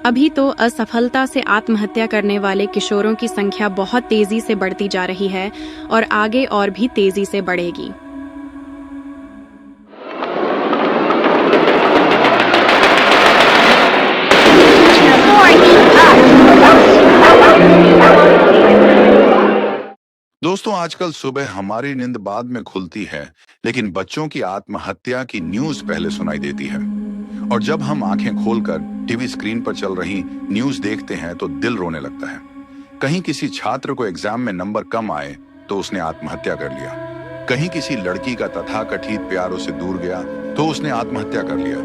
अभी तो असफलता से आत्महत्या करने वाले किशोरों की संख्या बहुत तेजी से बढ़ती जा रही है और आगे और भी तेजी से बढ़ेगी। दोस्तों, आजकल सुबह हमारी नींद बाद में खुलती है, लेकिन बच्चों की आत्महत्या की न्यूज पहले सुनाई देती है। और जब हम आंखें खोलकर टीवी स्क्रीन पर चल रही न्यूज देखते हैं तो दिल रोने लगता है। कहीं किसी छात्र को एग्जाम में नंबर कम आए तो उसने आत्महत्या कर लिया। कहीं किसी लड़की का तथाकथित प्यार उसे दूर गया तो उसने आत्महत्या कर लिया।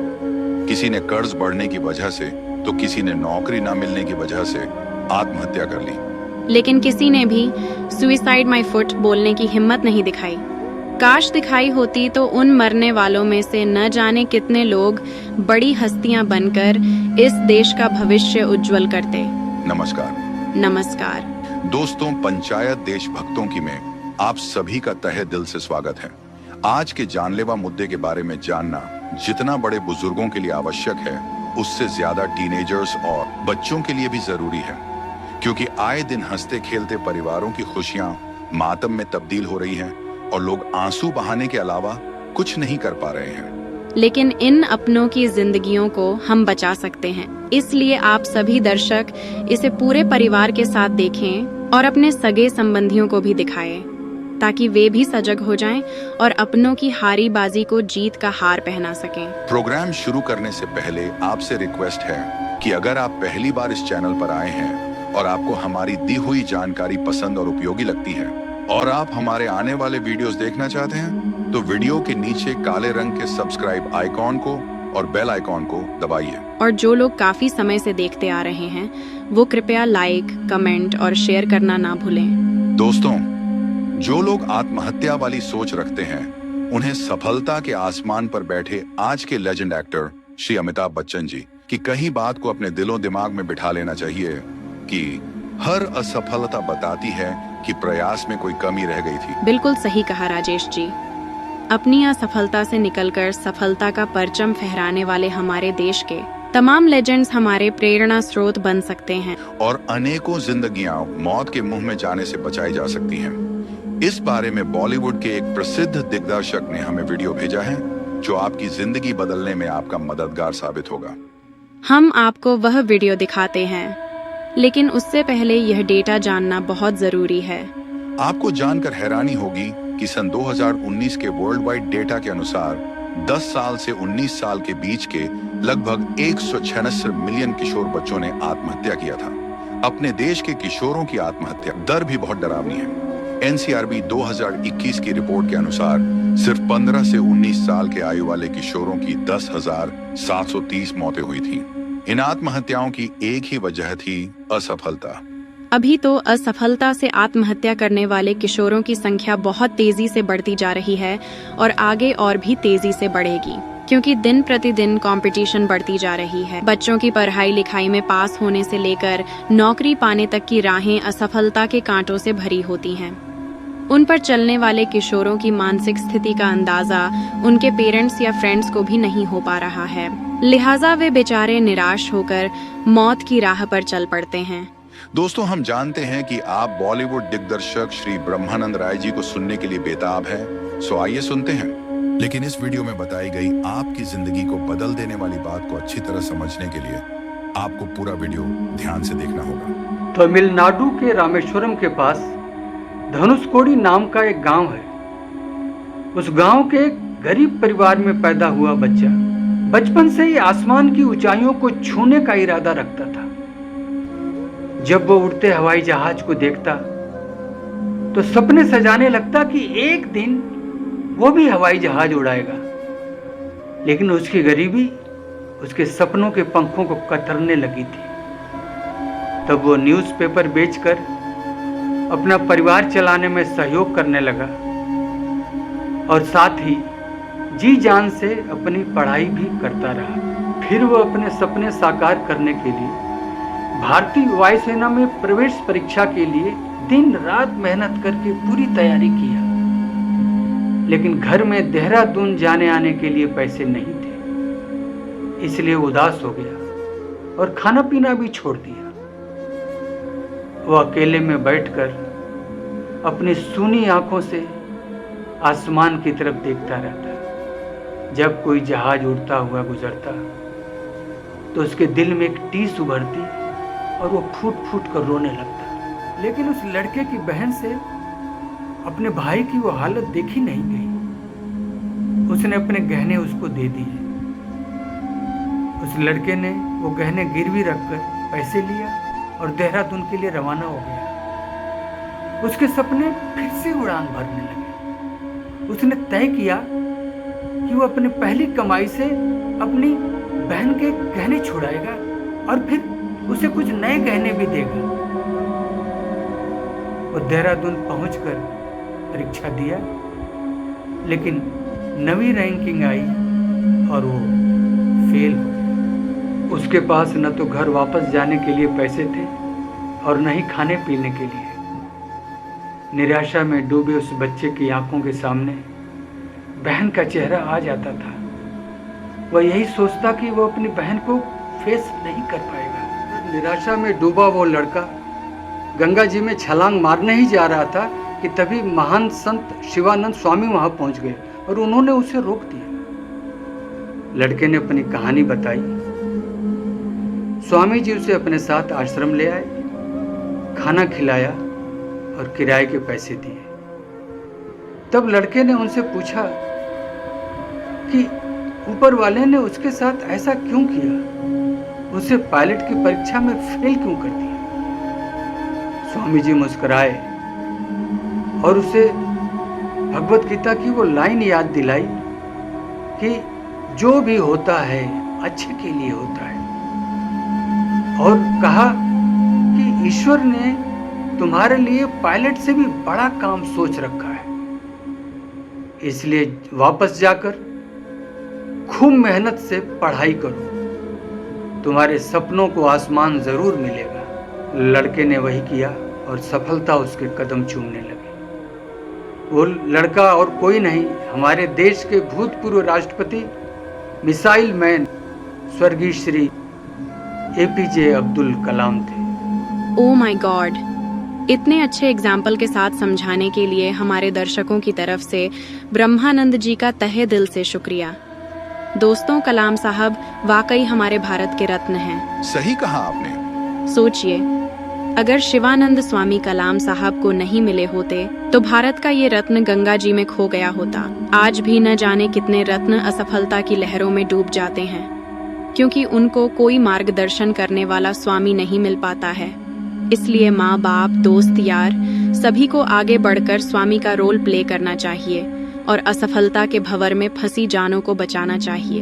किसी ने कर्ज बढ़ने की वजह से तो किसी ने नौकरी न मिलने की वजह से आत्महत्या कर ली। लेकिन किसी ने भी सुइसाइड माई फुट बोलने की हिम्मत नहीं दिखाई। काश दिखाई होती तो उन मरने वालों में से न जाने कितने लोग बड़ी हस्तियां बनकर इस देश का भविष्य उज्जवल करते। नमस्कार दोस्तों, पंचायत देशभक्तों की में आप सभी का तहे दिल से स्वागत है। आज के जानलेवा मुद्दे के बारे में जानना जितना बड़े बुजुर्गों के लिए आवश्यक है, उससे ज्यादा टीनेजर्स और बच्चों के लिए भी जरूरी है, क्योंकि आए दिन हंसते खेलते परिवारों की खुशियां मातम में तब्दील हो रही हैं और लोग आंसू बहाने के अलावा कुछ नहीं कर पा रहे हैं। लेकिन इन अपनों की जिंदगियों को हम बचा सकते हैं। इसलिए आप सभी दर्शक इसे पूरे परिवार के साथ देखें और अपने सगे संबंधियों को भी दिखाएं, ताकि वे भी सजग हो जाएं और अपनों की हारी बाजी को जीत का हार पहना सकें। प्रोग्राम शुरू करने से पहले आपसे रिक्वेस्ट है कि अगर आप पहली बार इस चैनल पर आए हैं और आपको हमारी दी हुई जानकारी पसंद और उपयोगी लगती है और आप हमारे आने वाले वीडियोस देखना चाहते हैं, तो वीडियो के नीचे काले रंग के सब्सक्राइब आइकॉन को और बेल आइकॉन को दबाइए। और जो लोग काफी समय से देखते आ रहे हैं, वो कृपया लाइक, कमेंट और शेयर करना ना भूलें। दोस्तों, जो लोग आत्महत्या वाली सोच रखते हैं, उन्हें सफलता के आसमान पर बैठे आज के लेजेंड एक्टर श्री अमिताभ बच्चन जी की कही बात को अपने दिलो दिमाग में बिठा लेना चाहिए कि हर असफलता बताती है कि प्रयास में कोई कमी रह गई थी। बिल्कुल सही कहा राजेश जी। अपनी असफलता से निकलकर सफलता का परचम फहराने वाले हमारे देश के तमाम लेजेंड्स हमारे प्रेरणा स्रोत बन सकते हैं और अनेकों जिंदगियां मौत के मुंह में जाने से बचाई जा सकती हैं। इस बारे में बॉलीवुड के एक प्रसिद्ध दिग्दर्शक ने हमें वीडियो भेजा है, जो आपकी जिंदगी बदलने में आपका मददगार साबित होगा। हम आपको वह वीडियो दिखाते हैं, लेकिन उससे पहले यह डेटा जानना बहुत जरूरी है। आपको जानकर हैरानी होगी कि सन 2019 के वर्ल्ड वाइड डेटा के अनुसार 10 साल से 19 साल के बीच के लगभग 166 मिलियन किशोर बच्चों ने आत्महत्या किया था। अपने देश के किशोरों की आत्महत्या दर भी बहुत डरावनी है। एनसीआरबी 2021 की रिपोर्ट के अनुसार सिर्फ 15 से 19 साल के आयु वाले किशोरों की 10,730 मौतें हुई थी। इन आत्महत्याओं की एक ही वजह थी असफलता। अभी तो असफलता से आत्महत्या करने वाले किशोरों की संख्या बहुत तेजी से बढ़ती जा रही है और आगे और भी तेजी से बढ़ेगी, क्योंकि दिन प्रतिदिन कंपटीशन बढ़ती जा रही है। बच्चों की पढ़ाई लिखाई में पास होने से लेकर नौकरी पाने तक की राहें असफलता के कांटों से भरी होती हैं। उन पर चलने वाले किशोरों की मानसिक स्थिति का अंदाजा उनके पेरेंट्स या फ्रेंड्स को भी नहीं हो पा रहा है, लिहाजा वे बेचारे निराश होकर मौत की राह पर चल पड़ते हैं। दोस्तों, हम जानते हैं कि आप बॉलीवुड दिग्दर्शक श्री ब्रह्मानंद राय जी को सुनने के लिए बेताब हैं, सो आइए सुनते हैं। लेकिन इस वीडियो में बताई गई आपकी जिंदगी को बदल देने वाली बात को अच्छी तरह समझने के लिए आपको पूरा वीडियो ध्यान से देखना होगा। तमिलनाडु के रामेश्वरम के पास धनुषकोडी नाम का एक गांव है। उस गांव के एक गरीब परिवार में पैदा हुआ बच्चा बचपन से ही आसमान की ऊंचाइयों को छूने का इरादा रखता था। जब वो उड़ते हवाई जहाज को देखता तो सपने सजाने लगता कि एक दिन वो भी हवाई जहाज उड़ाएगा। लेकिन उसकी गरीबी उसके सपनों के पंखों को कतरने लगी थी। तब वो न्यूज़पेपर बेचकर अपना परिवार चलाने में सहयोग करने लगा और साथ ही जी जान से अपनी पढ़ाई भी करता रहा। फिर वो अपने सपने साकार करने के लिए भारतीय वायुसेना में प्रवेश परीक्षा के लिए दिन रात मेहनत करके पूरी तैयारी किया। लेकिन घर में देहरादून जाने आने के लिए पैसे नहीं थे, इसलिए उदास हो गया और खाना पीना भी छोड़ दिया। वो अकेले में बैठकर अपनी सूनी आंखों से आसमान की तरफ देखता रहता। जब कोई जहाज उड़ता हुआ गुजरता तो उसके दिल में एक टीस उभरती और वो फूट फूट कर रोने लगता। लेकिन उस लड़के की बहन से अपने भाई की वो हालत देखी नहीं गई। उसने अपने गहने उसको दे दिए। उस लड़के ने वो गहने गिरवी रखकर पैसे लिया और देहरादून के लिए रवाना हो गया। उसके सपने फिर से उड़ान भरने लगे। उसने तय किया कि वो अपने पहली कमाई से अपनी बहन के गहने छुड़ाएगा और फिर उसे कुछ नए गहने भी देगा। वो देहरादून पहुंचकर परीक्षा दिया, लेकिन नवी रैंकिंग आई और वो फेल हो गया। उसके पास न तो घर वापस जाने के लिए पैसे थे और न ही खाने पीने के लिए। निराशा में डूबे उस बच्चे की आंखों के सामने बहन का चेहरा आ जाता था। वह यही सोचता कि वो अपनी बहन को फेस नहीं कर पाएगा। निराशा में डूबा वो लड़का गंगा जी में छलांग मारने ही जा रहा था कि तभी महान संत शिवानंद स्वामी वहां पहुंच गए और उन्होंने उसे रोक दिया। लड़के ने अपनी कहानी बताई। स्वामी जी उसे अपने साथ आश्रम ले आए, खाना खिलाया और किराए के पैसे दिए। तब लड़के ने उनसे पूछा कि ऊपर वाले ने उसके साथ ऐसा क्यों किया, उसे पायलट की परीक्षा में फेल क्यों कर दिया। स्वामी जी मुस्कुराए और उसे भगवत गीता की वो लाइन याद दिलाई कि जो भी होता है अच्छे के लिए होता है, और कहा कि ईश्वर ने तुम्हारे लिए पायलट से भी बड़ा काम सोच रखा है। इसलिए वापस जाकर खूब मेहनत से पढ़ाई करो, तुम्हारे सपनों को आसमान जरूर मिलेगा। लड़के ने वही किया और सफलता उसके कदम चूमने लगी। वो लड़का और कोई नहीं, हमारे देश के भूतपूर्व राष्ट्रपति मिसाइल मैन स्वर्गीय श्री एपीजे अब्दुल कलाम थे। ओ माय गॉड, इतने अच्छे एग्जाम्पल के साथ समझाने के लिए हमारे दर्शकों की तरफ से ब्रह्मानंद जी का तहे दिल से शुक्रिया। दोस्तों, कलाम साहब वाकई हमारे भारत के रत्न हैं। सही कहा आपने। सोचिए, अगर शिवानंद स्वामी कलाम साहब को नहीं मिले होते तो भारत का ये रत्न गंगा जी में खो गया होता। आज भी न जाने कितने रत्न असफलता की लहरों में डूब जाते हैं, क्योंकि उनको कोई मार्गदर्शन करने वाला स्वामी नहीं मिल पाता है। इसलिए माँ बाप, दोस्त यार सभी को आगे बढ़कर स्वामी का रोल प्ले करना चाहिए और असफलता के भंवर में फंसी जानों को बचाना चाहिए।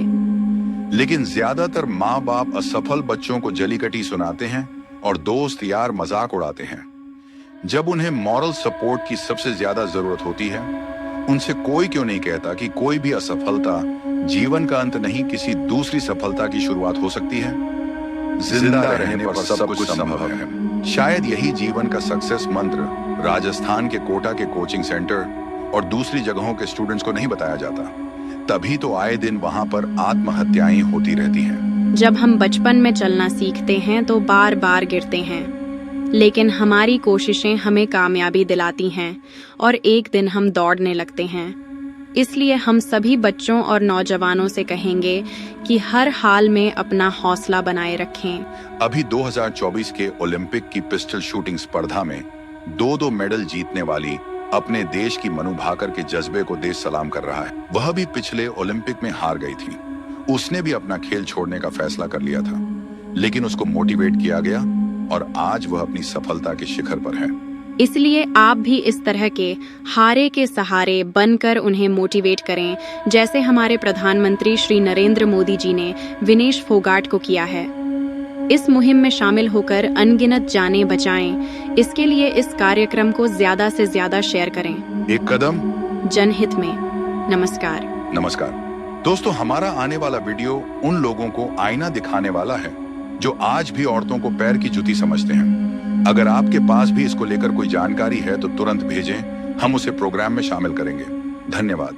लेकिन ज्यादातर माँ बाप असफल बच्चों को जलीकटी सुनाते हैं और दोस्त यार मजाक उड़ाते हैं। जब उन्हें मॉरल सपोर्ट की सबसे ज्यादा जरूरत होती है, उनसे कोई क्यों नहीं कहता कि कोई भी असफलता जीवन का अंत नहीं, किसी दूसरी सफलता की शुरुआत हो सकती है। जिंदा रहने पर सब कुछ संभव है। शायद यही जीवन का सक्सेस मंत्र राजस्थान के कोटा के कोचिंग सेंटर और दूसरी जगहों के स्टूडेंट्स को नहीं बताया जाता। तभी तो आए दिन वहां पर आत्महत्याएं होती रहती हैं। जब हम बचपन में चलना सीखते हैं तो बार बार गिरते हैं, लेकिन हमारी कोशिशें हमें कामयाबी दिलाती हैं और एक दिन हम दौड़ने लगते हैं। इसलिए हम सभी बच्चों और नौजवानों से कहेंगे कि हर हाल में अपना हौसला बनाए रखें। अभी 2024 के ओलंपिक की पिस्टल शूटिंग स्पर्धा में 2-2 मेडल जीतने वाली अपने देश की मनु भाकर के जज्बे को देश सलाम कर रहा है। वह भी पिछले ओलंपिक में हार गई थी। उसने भी अपना खेल छोड़ने का फैसला कर लिया था, लेकिन उसको मोटिवेट किया गया और आज वह अपनी सफलता के शिखर पर है। इसलिए आप भी इस तरह के हारे के सहारे बनकर उन्हें मोटिवेट करें, जैसे हमारे प्रधानमंत्री श्री नरेंद्र मोदी जी ने विनेश फोगाट को किया है। इस मुहिम में शामिल होकर अनगिनत जानें बचाएं। इसके लिए इस कार्यक्रम को ज्यादा से ज्यादा शेयर करें। एक कदम जनहित में। नमस्कार। नमस्कार दोस्तों, हमारा आने वाला वीडियो उन लोगों को आईना दिखाने वाला है जो आज भी औरतों को पैर की जूती समझते हैं। अगर आपके पास भी इसको लेकर कोई जानकारी है तो तुरंत भेजें, हम उसे प्रोग्राम में शामिल करेंगे। धन्यवाद।